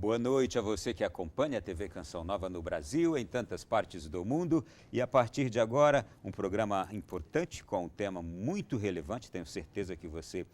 Boa noite a você que acompanha a TV Canção Nova no Brasil, em tantas partes do mundo. E a partir de agora, um programa importante com um tema muito relevante, tenho certeza que você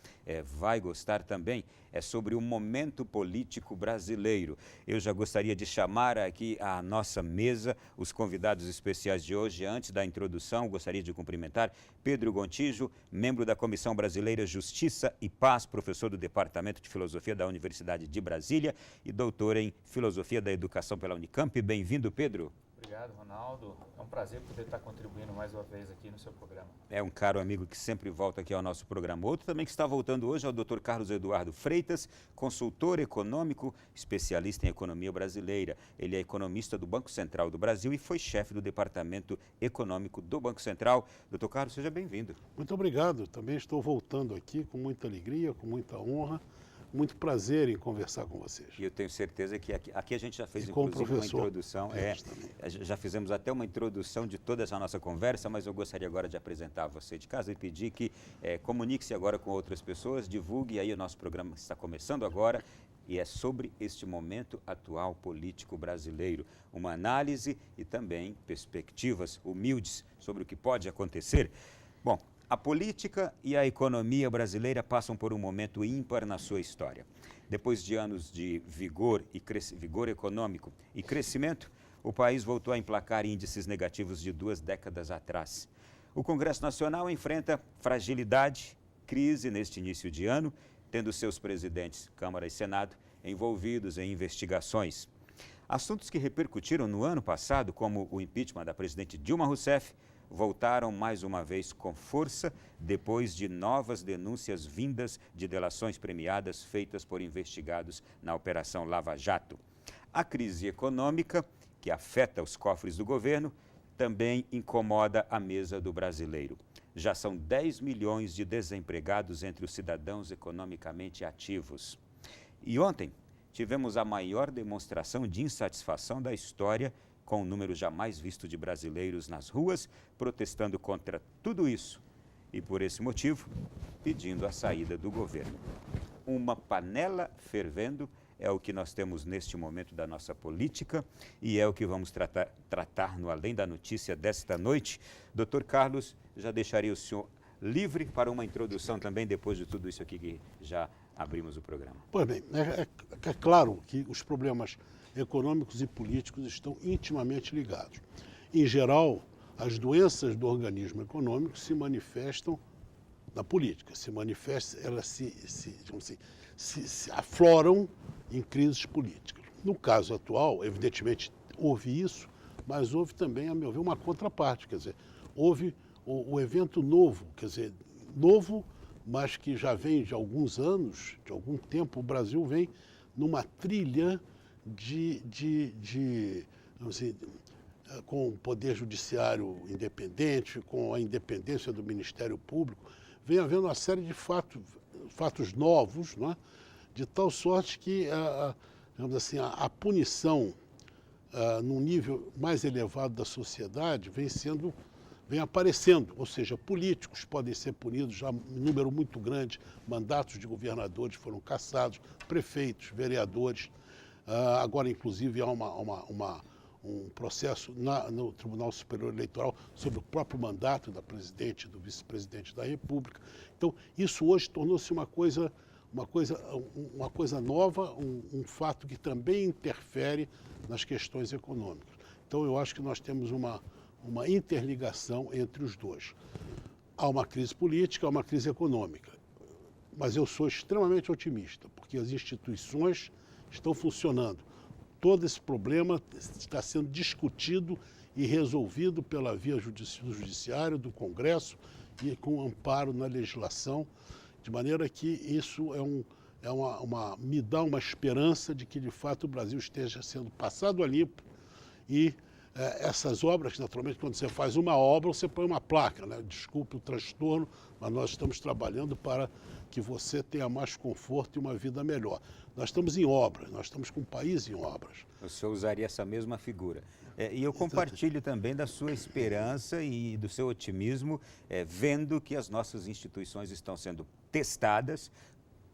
vai gostar também, é sobre o momento político brasileiro. Eu já gostaria de chamar aqui à nossa mesa os convidados especiais de hoje. Antes da introdução, gostaria de cumprimentar Pedro Gontijo, membro da Comissão Brasileira Justiça e Paz, professor do Departamento de Filosofia da Universidade de Brasília e doutor em Filosofia da Educação pela Unicamp. Bem-vindo, Pedro. Obrigado, Ronaldo. É um prazer poder estar contribuindo mais uma vez aqui no seu programa. É um caro amigo que sempre volta aqui ao nosso programa. Outro também que está voltando hoje é o Dr. Carlos Eduardo Freitas, consultor econômico, especialista em economia brasileira. Ele é economista do Banco Central do Brasil e foi chefe do Departamento Econômico do Banco Central. Dr. Carlos, seja bem-vindo. Muito obrigado. Também estou voltando aqui com muita alegria, com muita honra. Muito prazer em conversar com vocês. E eu tenho certeza que aqui a gente já fez, inclusive, uma introdução. Já fizemos até uma introdução de toda essa nossa conversa, mas eu gostaria agora de apresentar a você de casa e pedir que comunique-se agora com outras pessoas, divulgue, e aí o nosso programa está começando agora, e é sobre este momento atual político brasileiro. Uma análise e também perspectivas humildes sobre o que pode acontecer. Bom, a política e a economia brasileira passam por um momento ímpar na sua história. Depois de anos de vigor econômico e crescimento, o país voltou a emplacar índices negativos de 2 décadas atrás. O Congresso Nacional enfrenta fragilidade, crise neste início de ano, tendo seus presidentes, Câmara e Senado, envolvidos em investigações. Assuntos que repercutiram no ano passado, como o impeachment da presidente Dilma Rousseff, voltaram mais uma vez com força depois de novas denúncias vindas de delações premiadas feitas por investigados na Operação Lava Jato. A crise econômica, que afeta os cofres do governo, também incomoda a mesa do brasileiro. Já são 10 milhões de desempregados entre os cidadãos economicamente ativos. E ontem tivemos a maior demonstração de insatisfação da história, com um número jamais visto de brasileiros nas ruas, protestando contra tudo isso e, por esse motivo, pedindo a saída do governo. Uma panela fervendo é o que nós temos neste momento da nossa política e é o que vamos tratar no Além da Notícia desta noite. Doutor Carlos, já deixaria o senhor livre para uma introdução também, depois de tudo isso aqui que já abrimos o programa. Pois bem, é claro que os problemas econômicos e políticos estão intimamente ligados. Em geral, as doenças do organismo econômico se manifestam na política, elas se afloram em crises políticas. No caso atual, evidentemente, houve isso, mas houve também, a meu ver, uma contraparte, quer dizer, houve o evento novo, novo, mas que já vem de alguns anos, de algum tempo, o Brasil vem numa trilha com o poder judiciário independente, com a independência do Ministério Público, vem havendo uma série de fatos novos, não é? De tal sorte que a punição num nível mais elevado da sociedade vem aparecendo, ou seja, políticos podem ser punidos, já um número muito grande, mandatos de governadores foram cassados, prefeitos, vereadores. Agora, inclusive, há um processo no Tribunal Superior Eleitoral sobre o próprio mandato da presidente e do vice-presidente da República. Então, isso hoje tornou-se uma coisa nova, um fato que também interfere nas questões econômicas. Então, eu acho que nós temos uma interligação entre os dois. Há uma crise política, há uma crise econômica. Mas eu sou extremamente otimista, porque as instituições estão funcionando. Todo esse problema está sendo discutido e resolvido pela via do Judiciário, do Congresso e com amparo na legislação, de maneira que isso me dá uma esperança de que, de fato, o Brasil esteja sendo passado a limpo e essas obras, naturalmente, quando você faz uma obra, você põe uma placa, né? Desculpe o transtorno, mas nós estamos trabalhando para que você tenha mais conforto e uma vida melhor. Nós estamos em obras, nós estamos com o país em obras. O senhor usaria essa mesma figura. E eu compartilho também da sua esperança e do seu otimismo, vendo que as nossas instituições estão sendo testadas,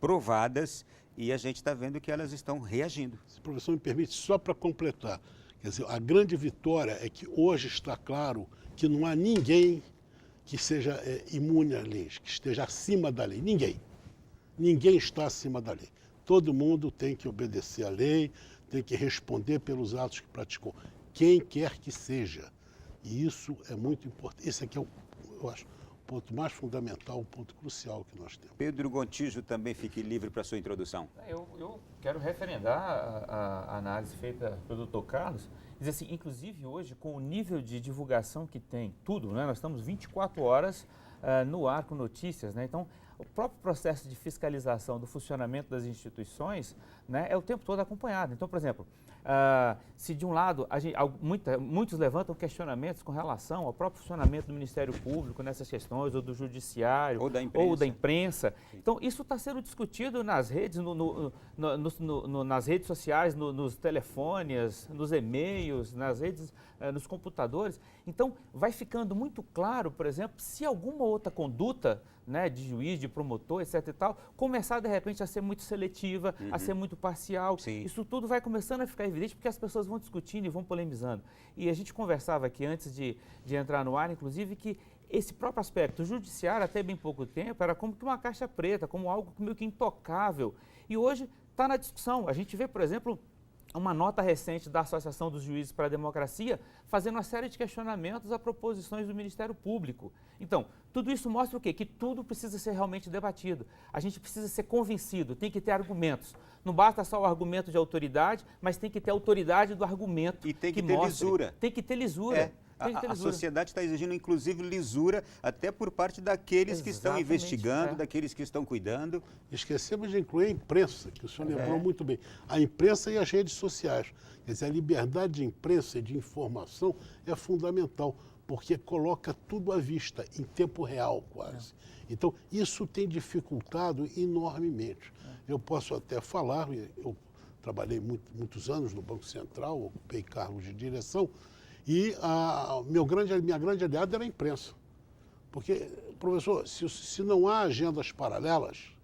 provadas E a gente está vendo que elas estão reagindo. Se o professor me permite, só para completar, quer dizer, a grande vitória é que hoje está claro que não há ninguém que seja imune às leis, que esteja acima da lei. Ninguém. Ninguém está acima da lei. Todo mundo tem que obedecer à lei, tem que responder pelos atos que praticou. Quem quer que seja. E isso é muito importante. Esse aqui é, eu acho, o ponto mais fundamental, o ponto crucial que nós temos. Pedro Gontijo, também fique livre para a sua introdução. Eu quero referendar a análise feita pelo Dr. Carlos. Diz assim, inclusive hoje, com o nível de divulgação que tem, tudo, né? Nós estamos 24 horas no ar com notícias, né? Então, o próprio processo de fiscalização do funcionamento das instituições, né, é o tempo todo acompanhado. Então, por exemplo, se de um lado muitos levantam questionamentos com relação ao próprio funcionamento do Ministério Público nessas questões, ou do Judiciário, ou da imprensa. Então, isso está sendo discutido nas redes, nas redes sociais, nos telefones, nos e-mails, nas redes, nos computadores. Então, vai ficando muito claro, por exemplo, se alguma outra conduta, né, de juiz, de promotor, etc. e tal, começar de repente a ser muito seletiva, a ser muito parcial. Sim. Isso tudo vai começando a ficar evidente porque as pessoas vão discutindo e vão polemizando. E a gente conversava aqui antes de entrar no ar, inclusive, que esse próprio aspecto judiciário, até bem pouco tempo, era como que uma caixa preta, como algo meio que intocável. E hoje está na discussão. A gente vê, por exemplo, uma nota recente da Associação dos Juízes para a Democracia fazendo uma série de questionamentos a proposições do Ministério Público. Então, tudo isso mostra o quê? Que tudo precisa ser realmente debatido. A gente precisa ser convencido, tem que ter argumentos. Não basta só o argumento de autoridade, mas tem que ter autoridade do argumento. E tem que ter lisura. Tem que ter lisura. A sociedade está exigindo, inclusive, lisura, até por parte daqueles que estão investigando, daqueles que estão cuidando. Esquecemos de incluir a imprensa, que o senhor lembrou muito bem. A imprensa e as redes sociais. Quer dizer, a liberdade de imprensa e de informação é fundamental, porque coloca tudo à vista, em tempo real quase. Então, isso tem dificultado enormemente. Eu posso até falar, eu trabalhei muitos anos no Banco Central, ocupei cargos de direção, e minha grande aliada era a imprensa. Porque, professor, se não há agendas paralelas,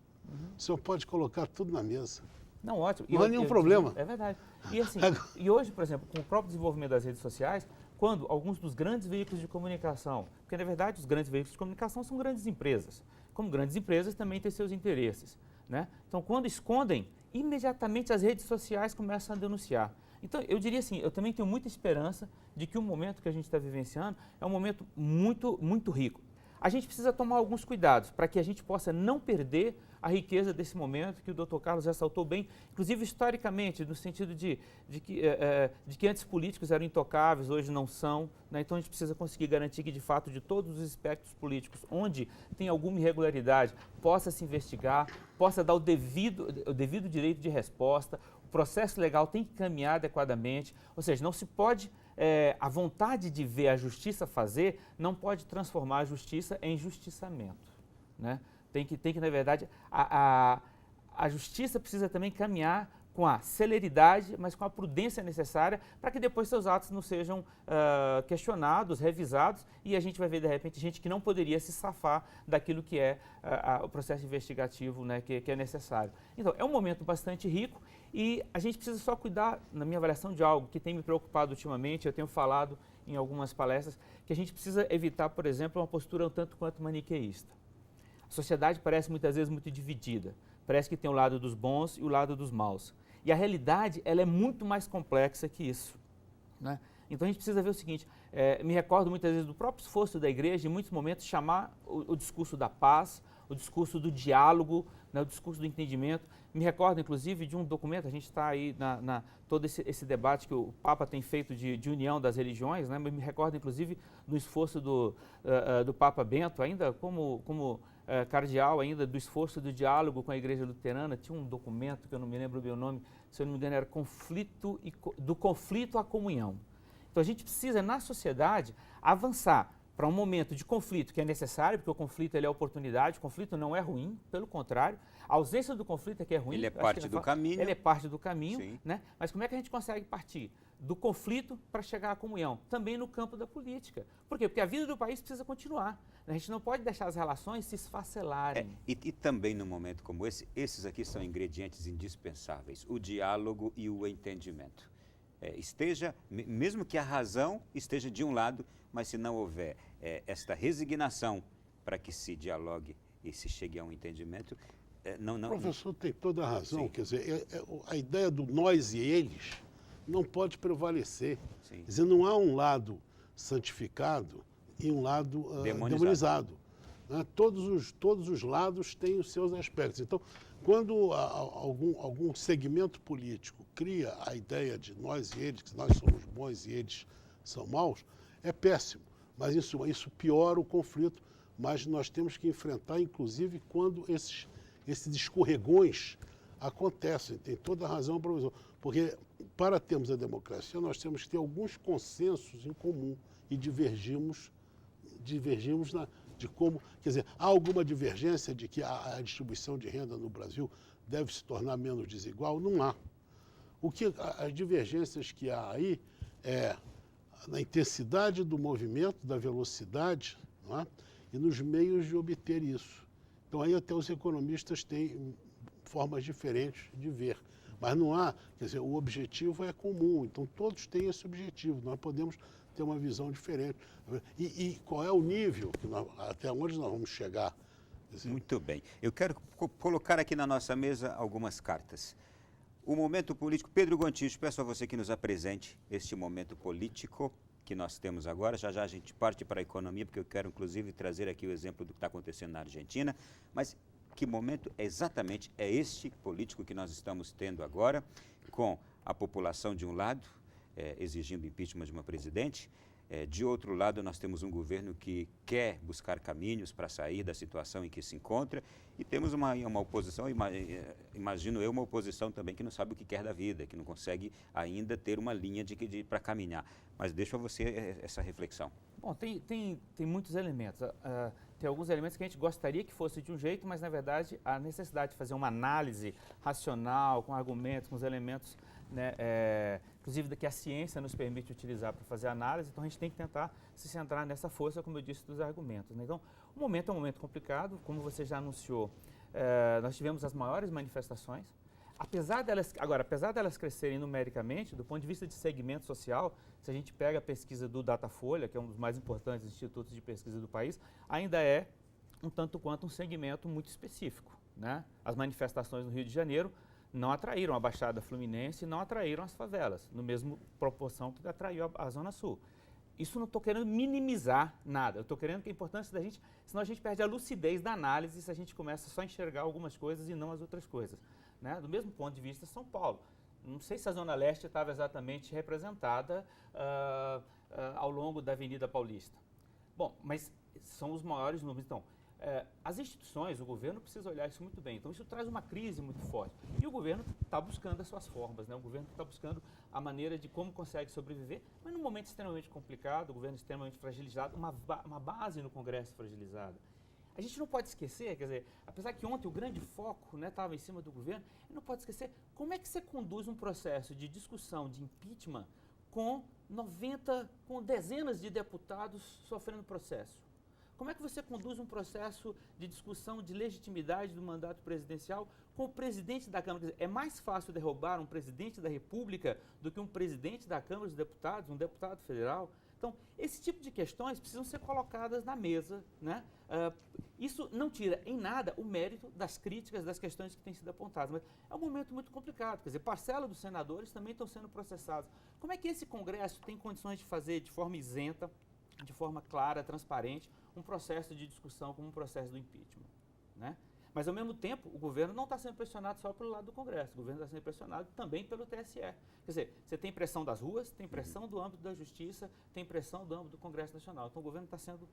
o senhor pode colocar tudo na mesa. Não, ótimo. Não há nenhum problema. É verdade. E, assim, e hoje, por exemplo, com o próprio desenvolvimento das redes sociais, quando alguns dos grandes veículos de comunicação, porque na verdade os grandes veículos de comunicação são grandes empresas, como grandes empresas também têm seus interesses, né? Então, quando escondem, imediatamente as redes sociais começam a denunciar. Então, eu diria assim, eu também tenho muita esperança de que o momento que a gente está vivenciando é um momento muito, muito rico. A gente precisa tomar alguns cuidados para que a gente possa não perder a riqueza desse momento que o Dr. Carlos ressaltou bem, inclusive historicamente, no sentido de que antes políticos eram intocáveis, hoje não são, né? Então a gente precisa conseguir garantir que, de fato, de todos os espectros políticos, onde tem alguma irregularidade, possa se investigar, possa dar o devido direito de resposta, o processo legal tem que caminhar adequadamente, ou seja, não se pode... a vontade de ver a justiça fazer não pode transformar a justiça em justiçamento, né? Tem que, na verdade, a justiça precisa também caminhar com a celeridade, mas com a prudência necessária para que depois seus atos não sejam questionados, revisados, e a gente vai ver, de repente, gente que não poderia se safar daquilo que é o processo investigativo, né, que é necessário. Então, é um momento bastante rico e a gente precisa só cuidar, na minha avaliação, de algo que tem me preocupado ultimamente, eu tenho falado em algumas palestras, que a gente precisa evitar, por exemplo, uma postura um tanto quanto maniqueísta. A sociedade parece muitas vezes muito dividida, parece que tem o lado dos bons e o lado dos maus. E a realidade, ela é muito mais complexa que isso, né? Então a gente precisa ver o seguinte, me recordo muitas vezes do próprio esforço da igreja, em muitos momentos, chamar o discurso da paz, o discurso do diálogo, né, o discurso do entendimento. Me recordo, inclusive, de um documento, a gente está aí todo esse debate que o Papa tem feito de união das religiões, né? Me recordo, inclusive, do esforço do Papa Bento, ainda como cardeal, ainda do esforço do diálogo com a Igreja Luterana. Tinha um documento, que eu não me lembro bem o nome, se eu não me engano, era do conflito à comunhão. Então, a gente precisa, na sociedade, avançar para um momento de conflito que é necessário, porque o conflito ele é oportunidade, o conflito não é ruim, pelo contrário, a ausência do conflito é que é ruim. Ele é parte do caminho. Ele é parte do caminho, Sim. né? Mas como é que a gente consegue partir do conflito para chegar à comunhão? Também no campo da política. Por quê? Porque a vida do país precisa continuar. A gente não pode deixar as relações se esfacelarem. E também num momento como esse, esses aqui são ingredientes indispensáveis, o diálogo e o entendimento. Mesmo que a razão esteja de um lado, mas se não houver esta resignação para que se dialogue e se chegue a um entendimento, O professor tem toda a razão. Sim. Quer dizer, a ideia do nós e eles não pode prevalecer. Sim. Quer dizer, não há um lado santificado e um lado demonizado. Né? Todos os lados têm os seus aspectos. Então, quando algum segmento político cria a ideia de nós e eles, que nós somos bons e eles são maus, é péssimo. Mas isso piora o conflito. Mas nós temos que enfrentar, inclusive, quando esses escorregões acontecem. Tem toda a razão, professor. Porque, para termos a democracia, nós temos que ter alguns consensos em comum e divergimos de como... Quer dizer, há alguma divergência de que a distribuição de renda no Brasil deve se tornar menos desigual? Não há. As divergências que há aí é na intensidade do movimento, da velocidade, não é? E nos meios de obter isso. Então, aí até os economistas têm formas diferentes de ver. Mas não há, quer dizer, o objetivo é comum, então todos têm esse objetivo, nós podemos ter uma visão diferente. E qual é o nível, até onde nós vamos chegar? Muito bem. Eu quero colocar aqui na nossa mesa algumas cartas. O momento político, Pedro Gontijo, peço a você que nos apresente este momento político que nós temos agora. Já já a gente parte para a economia, porque eu quero inclusive trazer aqui o exemplo do que está acontecendo na Argentina, mas que momento exatamente é este político que nós estamos tendo agora, com a população de um lado, exigindo impeachment de uma presidente, de outro lado nós temos um governo que quer buscar caminhos para sair da situação em que se encontra, e temos uma oposição, imagino eu, uma oposição também que não sabe o que quer da vida, que não consegue ainda ter uma linha para caminhar. Mas deixo a você essa reflexão. Bom, tem muitos elementos. Tem alguns elementos que a gente gostaria que fosse de um jeito, mas, na verdade, a necessidade de fazer uma análise racional, com argumentos, com os elementos, né, inclusive que a ciência nos permite utilizar para fazer análise, então a gente tem que tentar se centrar nessa força, como eu disse, dos argumentos. Né? Então, o momento é um momento complicado, como você já anunciou, nós tivemos as maiores manifestações. Apesar delas crescerem numericamente, do ponto de vista de segmento social, se a gente pega a pesquisa do Datafolha, que é um dos mais importantes institutos de pesquisa do país, ainda é um tanto quanto um segmento muito específico. Né? As manifestações no Rio de Janeiro não atraíram a Baixada Fluminense e não atraíram as favelas, no mesmo proporção que atraiu a Zona Sul. Isso não estou querendo minimizar nada, eu estou querendo que a importância da gente, senão a gente perde a lucidez da análise se a gente começa só a enxergar algumas coisas e não as outras coisas. Né? Do mesmo ponto de vista, São Paulo. Não sei se a Zona Leste estava exatamente representada ao longo da Avenida Paulista. Bom, mas são os maiores números. Então, as instituições, o governo precisa olhar isso muito bem. Então, isso traz uma crise muito forte. E o governo está buscando as suas formas, né? O governo está buscando a maneira de como consegue sobreviver, mas num momento extremamente complicado, o governo extremamente fragilizado, uma base no Congresso fragilizada. A gente não pode esquecer, quer dizer, apesar que ontem o grande foco estava em cima do governo, a gente não pode esquecer como é que você conduz um processo de discussão de impeachment com dezenas de deputados sofrendo processo. Como é que você conduz um processo de discussão de legitimidade do mandato presidencial com o presidente da Câmara? Quer dizer, é mais fácil derrubar um presidente da República do que um presidente da Câmara dos Deputados, um deputado federal? Então, esse tipo de questões precisam ser colocadas na mesa. Né? Isso não tira em nada o mérito das críticas, das questões que têm sido apontadas, mas é um momento muito complicado. Quer dizer, parcela dos senadores também estão sendo processados. Como é que esse Congresso tem condições de fazer de forma isenta, de forma clara, transparente, um processo de discussão como um processo do impeachment? Né? Mas, ao mesmo tempo, o governo não está sendo pressionado só pelo lado do Congresso, o governo está sendo pressionado também pelo TSE. Quer dizer, você tem pressão das ruas, tem pressão do âmbito da Justiça, tem pressão do âmbito do Congresso Nacional. Então, o governo está sendo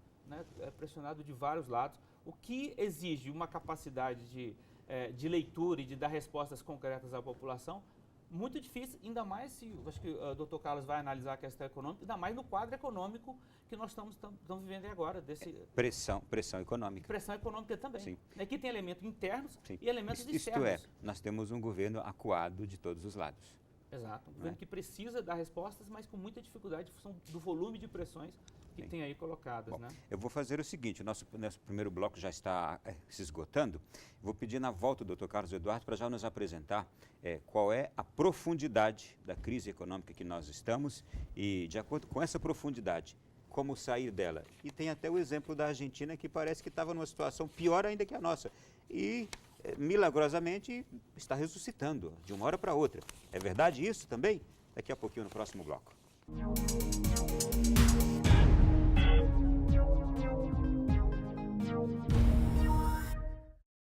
pressionado de vários lados, o que exige uma capacidade de leitura e de dar respostas concretas à população muito difícil, ainda mais se, acho que o Dr. Carlos vai analisar a questão econômica, ainda mais no quadro econômico que nós estamos vivendo agora. Pressão econômica. Pressão econômica também. Sim. Aqui tem elementos internos Sim. e elementos externos. Isto é, nós temos um governo acuado de todos os lados. Exato, um governo que precisa dar respostas, mas com muita dificuldade em função do volume de pressões que tem aí colocadas. Bom, né? Eu vou fazer o seguinte, o nosso primeiro bloco já está se esgotando, vou pedir na volta do Dr. Carlos Eduardo para já nos apresentar qual é a profundidade da crise econômica que nós estamos e, de acordo com essa profundidade, como sair dela. E tem até o exemplo da Argentina, que parece que estava numa situação pior ainda que a nossa. E milagrosamente está ressuscitando de uma hora para outra. É verdade isso também? Daqui a pouquinho no próximo bloco.